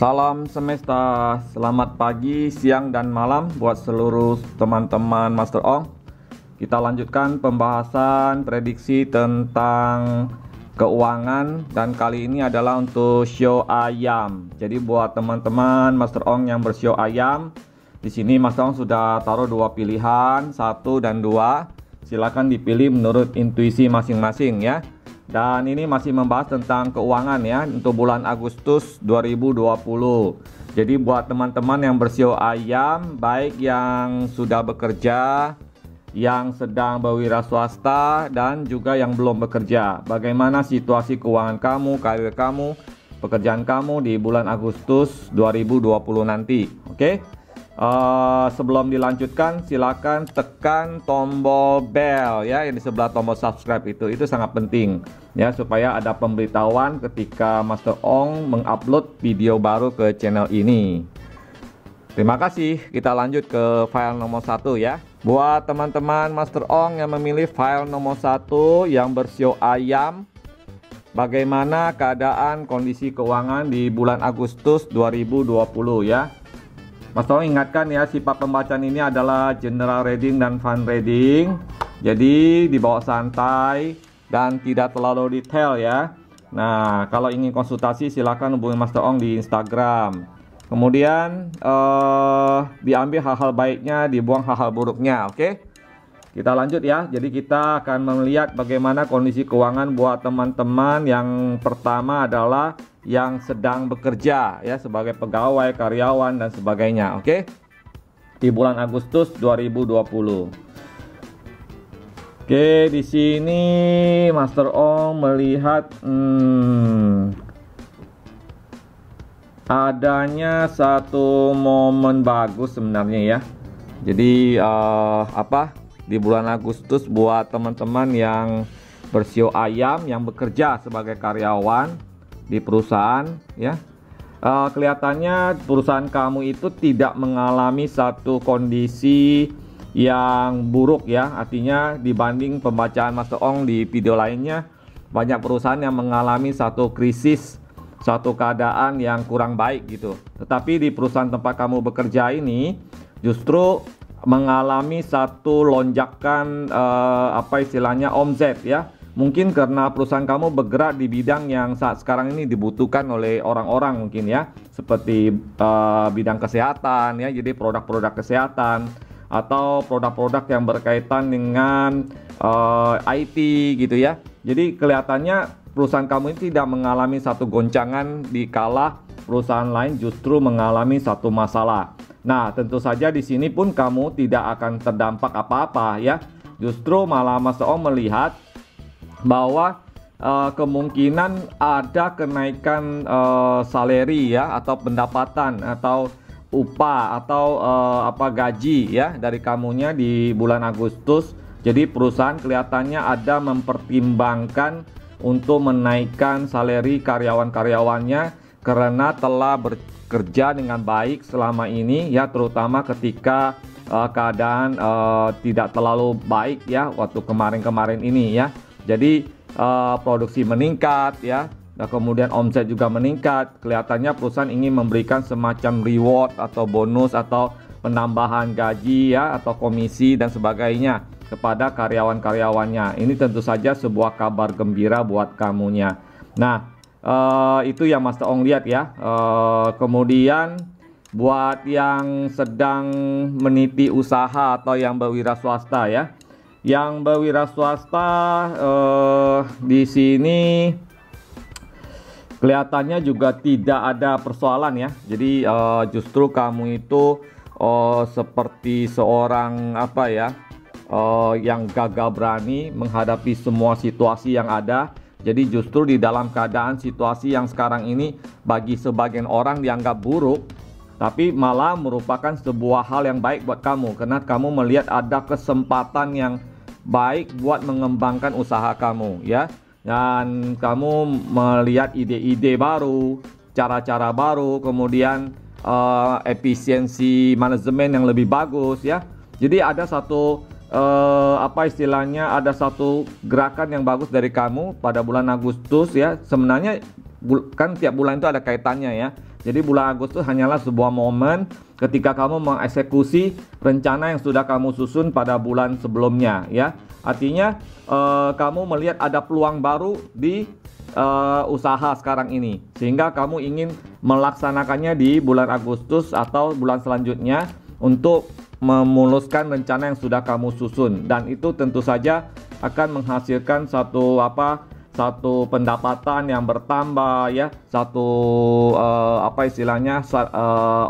Salam semesta, selamat pagi, siang, dan malam buat seluruh teman-teman Master Ong. Kita lanjutkan pembahasan prediksi tentang keuangan, dan kali ini adalah untuk show ayam. Jadi buat teman-teman Master Ong yang bershow ayam, di sini Master Ong sudah taruh dua pilihan, 1 dan 2. Silakan dipilih menurut intuisi masing-masing ya. Dan ini masih membahas tentang keuangan ya untuk bulan Agustus 2020. Jadi buat teman-teman yang bersio ayam, baik yang sudah bekerja, yang sedang berwira swasta, dan juga yang belum bekerja, bagaimana situasi keuangan kamu, karir kamu, pekerjaan kamu di bulan Agustus 2020 nanti. Oke? Sebelum dilanjutkan, silakan tekan tombol bell ya yang di sebelah tombol subscribe itu sangat penting ya, supaya ada pemberitahuan ketika Master Ong mengupload video baru ke channel ini. Terima kasih. Kita lanjut ke file nomor 1 ya. Buat teman-teman Master Ong yang memilih file nomor 1 yang bersio ayam, bagaimana keadaan kondisi keuangan di bulan Agustus 2020 ya. Mas Ong ingatkan ya, sifat pembacaan ini adalah general reading dan fun reading. Jadi dibawa santai dan tidak terlalu detail ya. Nah, kalau ingin konsultasi silakan hubungi Master Ong di Instagram. Kemudian diambil hal-hal baiknya, dibuang hal-hal buruknya. Oke? Kita lanjut ya. Jadi kita akan melihat bagaimana kondisi keuangan buat teman-teman. Yang pertama adalah yang sedang bekerja ya, sebagai pegawai, karyawan, dan sebagainya. Oke? Di bulan Agustus 2020. Oke, di sini Master Ong melihat adanya satu momen bagus sebenarnya ya. Jadi di bulan Agustus buat teman-teman yang bersio ayam, yang bekerja sebagai karyawan di perusahaan ya, kelihatannya perusahaan kamu itu tidak mengalami satu kondisi yang buruk ya. Artinya dibanding pembacaan Master Ong di video lainnya, banyak perusahaan yang mengalami satu krisis, satu keadaan yang kurang baik gitu. Tetapi di perusahaan tempat kamu bekerja ini justru mengalami satu lonjakan istilahnya omzet ya. Mungkin karena perusahaan kamu bergerak di bidang yang saat sekarang ini dibutuhkan oleh orang-orang mungkin ya, seperti bidang kesehatan ya, jadi produk-produk kesehatan atau produk-produk yang berkaitan dengan IT gitu ya. Jadi kelihatannya perusahaan kamu ini tidak mengalami satu goncangan di kala perusahaan lain justru mengalami satu masalah. Nah, tentu saja di sini pun kamu tidak akan terdampak apa-apa ya. Justru malah Master Ong melihat bahwa kemungkinan ada kenaikan salary ya, atau pendapatan atau upah atau gaji ya dari kamunya di bulan Agustus. Jadi perusahaan kelihatannya ada mempertimbangkan untuk menaikkan salary karyawan-karyawannya karena telah bekerja dengan baik selama ini ya, terutama ketika keadaan tidak terlalu baik ya waktu kemarin-kemarin ini ya. Jadi produksi meningkat ya, nah, kemudian omset juga meningkat. Kelihatannya perusahaan ingin memberikan semacam reward atau bonus atau penambahan gaji ya, atau komisi dan sebagainya kepada karyawan-karyawannya. Ini tentu saja sebuah kabar gembira buat kamunya. Nah, itu yang Master Ong lihat ya. Kemudian buat yang sedang meniti usaha atau yang berwira swasta ya, yang berwira swasta di sini kelihatannya juga tidak ada persoalan ya. Jadi justru kamu itu seperti seorang yang gagah berani menghadapi semua situasi yang ada. Jadi justru di dalam keadaan situasi yang sekarang ini bagi sebagian orang dianggap buruk, tapi malah merupakan sebuah hal yang baik buat kamu, karena kamu melihat ada kesempatan yang baik buat mengembangkan usaha kamu ya, dan kamu melihat ide-ide baru, cara-cara baru, kemudian efisiensi manajemen yang lebih bagus ya. Jadi ada satu ada satu gerakan yang bagus dari kamu pada bulan Agustus ya. Sebenarnya kan tiap bulan itu ada kaitannya ya. Jadi bulan Agustus hanyalah sebuah momen ketika kamu mengeksekusi rencana yang sudah kamu susun pada bulan sebelumnya, ya. Artinya kamu melihat ada peluang baru di usaha sekarang ini, sehingga kamu ingin melaksanakannya di bulan Agustus atau bulan selanjutnya untuk memuluskan rencana yang sudah kamu susun, dan itu tentu saja akan menghasilkan satu pendapatan yang bertambah, ya,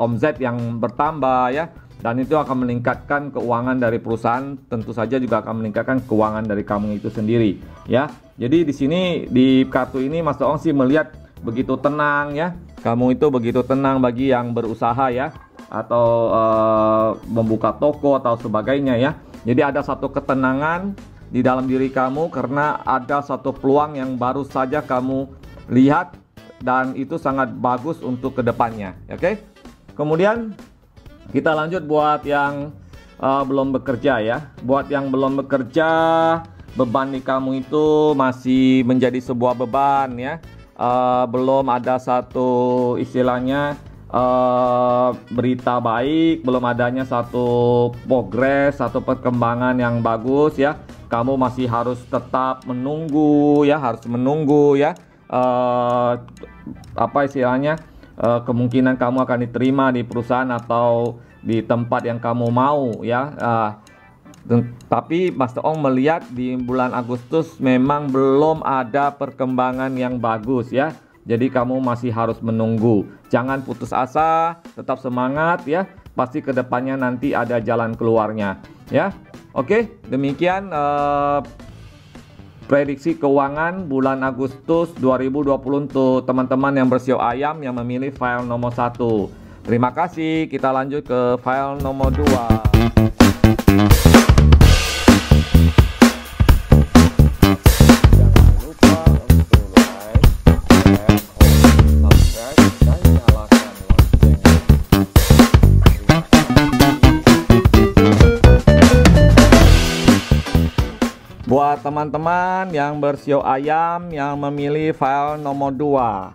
omset yang bertambah, ya, dan itu akan meningkatkan keuangan dari perusahaan, tentu saja juga akan meningkatkan keuangan dari kamu itu sendiri, ya. Jadi di sini di kartu ini Mas Ong sih melihat begitu tenang, ya. Kamu itu begitu tenang bagi yang berusaha, ya, atau membuka toko atau sebagainya, ya. Jadi ada satu ketenangan di dalam diri kamu karena ada satu peluang yang baru saja kamu lihat, dan itu sangat bagus untuk kedepannya, oke? Kemudian kita lanjut buat yang belum bekerja, ya. Buat yang belum bekerja, beban di kamu itu masih menjadi sebuah beban, ya. Belum ada satu istilahnya berita baik, belum adanya satu progres, satu perkembangan yang bagus, ya. Kamu masih harus tetap menunggu, ya, kemungkinan kamu akan diterima di perusahaan atau di tempat yang kamu mau, ya. Tapi Mas Ong melihat di bulan Agustus memang belum ada perkembangan yang bagus, ya. Jadi kamu masih harus menunggu. Jangan putus asa, tetap semangat, ya. Pasti kedepannya nanti ada jalan keluarnya, ya. Oke, demikian prediksi keuangan bulan Agustus 2020 untuk teman-teman yang bersio ayam yang memilih file nomor 1. Terima kasih. Kita lanjut ke file nomor 2. Buat teman-teman yang bersio ayam yang memilih file nomor 2,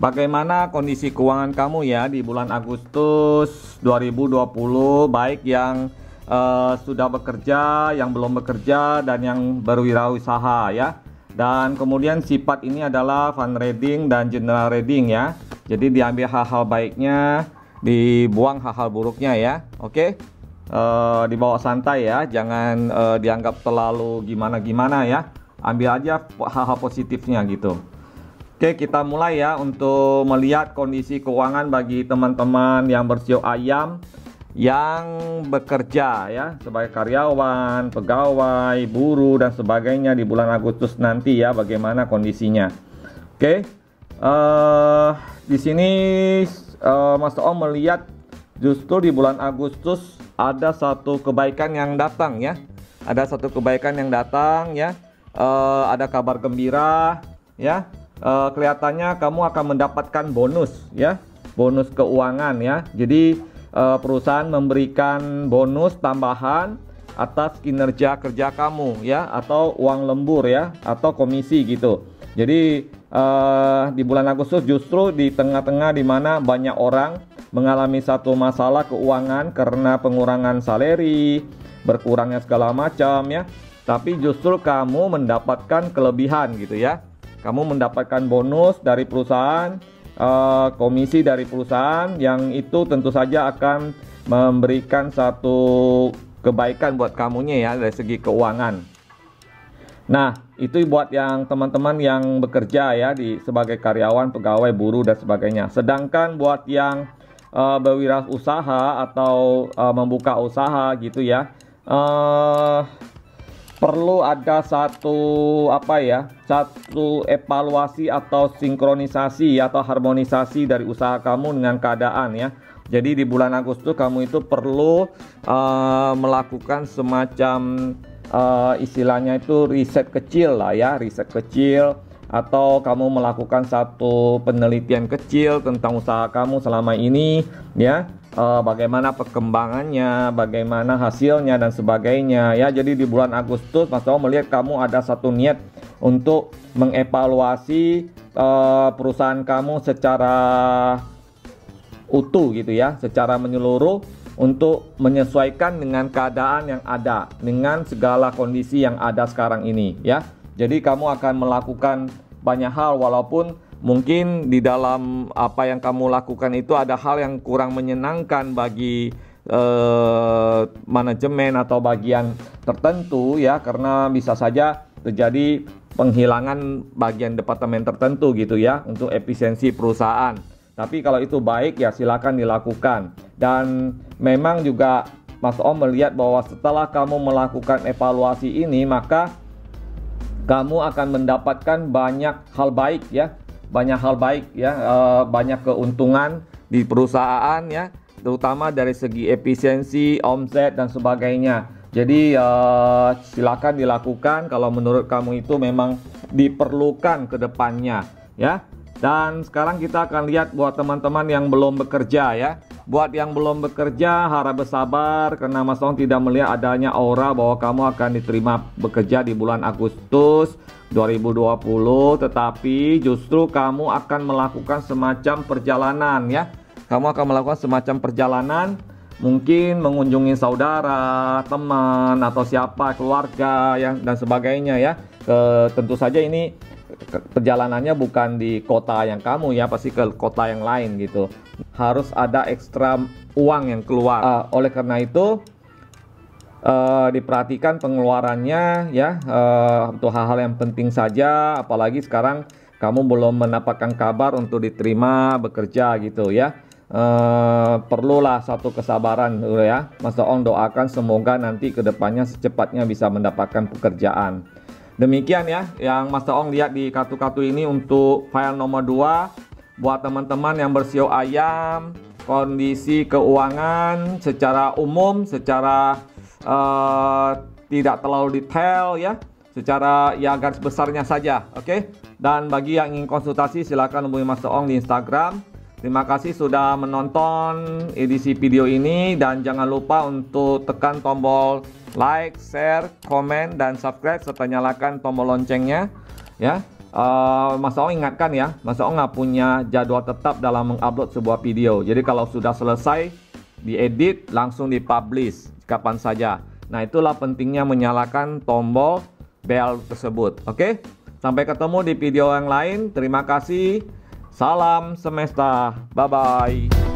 bagaimana kondisi keuangan kamu, ya, di bulan Agustus 2020, baik yang sudah bekerja, yang belum bekerja, dan yang berwirausaha, ya. Dan kemudian sifat ini adalah fun reading dan general reading, ya. Jadi diambil hal-hal baiknya, dibuang hal-hal buruknya, ya. Oke. Dibawa santai, ya, jangan dianggap terlalu gimana-gimana, ya. Ambil aja hal-hal positifnya gitu. Oke, kita mulai, ya, untuk melihat kondisi keuangan bagi teman-teman yang bersio ayam yang bekerja, ya, sebagai karyawan, pegawai, buruh, dan sebagainya di bulan Agustus nanti, ya, bagaimana kondisinya. Oke, di sini Mas Ong melihat justru di bulan Agustus ada satu kebaikan yang datang, ya. Ada satu kebaikan yang datang, ya. Ada kabar gembira, ya. Kelihatannya kamu akan mendapatkan bonus, ya. Bonus keuangan, ya. Jadi perusahaan memberikan bonus tambahan atas kinerja kerja kamu, ya, atau uang lembur, ya, atau komisi gitu. Jadi di bulan Agustus justru di tengah-tengah di mana banyak orang mengalami satu masalah keuangan karena pengurangan salary, berkurangnya segala macam, ya. Tapi justru kamu mendapatkan kelebihan gitu, ya. Kamu mendapatkan bonus dari perusahaan, komisi dari perusahaan, yang itu tentu saja akan memberikan satu kebaikan buat kamunya, ya, dari segi keuangan. Nah, itu buat yang teman-teman yang bekerja, ya, sebagai karyawan, pegawai, buruh, dan sebagainya. Sedangkan buat yang berwirausaha atau membuka usaha gitu, ya, perlu ada satu evaluasi atau sinkronisasi atau harmonisasi dari usaha kamu dengan keadaan, ya. Jadi di bulan Agustus kamu itu perlu melakukan semacam istilahnya itu riset kecil lah, ya, riset kecil, atau kamu melakukan satu penelitian kecil tentang usaha kamu selama ini, ya. Bagaimana perkembangannya, bagaimana hasilnya, dan sebagainya, ya. Jadi di bulan Agustus Mas Ong melihat kamu ada satu niat untuk mengevaluasi perusahaan kamu secara utuh gitu ya, secara menyeluruh untuk menyesuaikan dengan keadaan yang ada, dengan segala kondisi yang ada sekarang ini ya. Jadi kamu akan melakukan banyak hal, walaupun mungkin di dalam apa yang kamu lakukan itu ada hal yang kurang menyenangkan bagi manajemen atau bagian tertentu ya, karena bisa saja terjadi penghilangan bagian departemen tertentu gitu ya untuk efisiensi perusahaan. Tapi kalau itu baik ya silakan dilakukan. Dan memang juga Mas Om melihat bahwa setelah kamu melakukan evaluasi ini, maka kamu akan mendapatkan banyak hal baik ya, banyak hal baik ya, banyak keuntungan di perusahaan ya, terutama dari segi efisiensi, omset dan sebagainya. Jadi silakan dilakukan kalau menurut kamu itu memang diperlukan ke depannya ya. Dan sekarang kita akan lihat buat teman-teman yang belum bekerja ya. Buat yang belum bekerja harap bersabar, karena Mas Ong tidak melihat adanya aura bahwa kamu akan diterima bekerja di bulan Agustus 2020, tetapi justru kamu akan melakukan semacam perjalanan ya. Kamu akan melakukan semacam perjalanan, mungkin mengunjungi saudara, teman, atau siapa, keluarga ya, dan sebagainya ya. Tentu saja ini perjalanannya bukan di kota yang kamu ya, pasti ke kota yang lain gitu. Harus ada ekstra uang yang keluar. Oleh karena itu diperhatikan pengeluarannya ya, untuk hal-hal yang penting saja. Apalagi sekarang kamu belum mendapatkan kabar untuk diterima bekerja gitu ya. Perlulah satu kesabaran ya. Mas Ong doakan semoga nanti kedepannya secepatnya bisa mendapatkan pekerjaan. Demikian ya yang Mas Ong lihat di kartu-kartu ini untuk file nomor 2 buat teman-teman yang bersio ayam, kondisi keuangan secara umum, secara tidak terlalu detail ya, secara ya garis besarnya saja, oke? Dan bagi yang ingin konsultasi silakan hubungi Mas Ong di Instagram. Terima kasih sudah menonton edisi video ini, dan jangan lupa untuk tekan tombol like, share, komen, dan subscribe, serta nyalakan tombol loncengnya ya. Mas Ong ingatkan ya, Mas Ong nggak punya jadwal tetap dalam mengupload sebuah video. Jadi kalau sudah selesai diedit langsung dipublish kapan saja. Nah itulah pentingnya menyalakan tombol bell tersebut. Oke, sampai ketemu di video yang lain. Terima kasih. Salam semesta. Bye bye.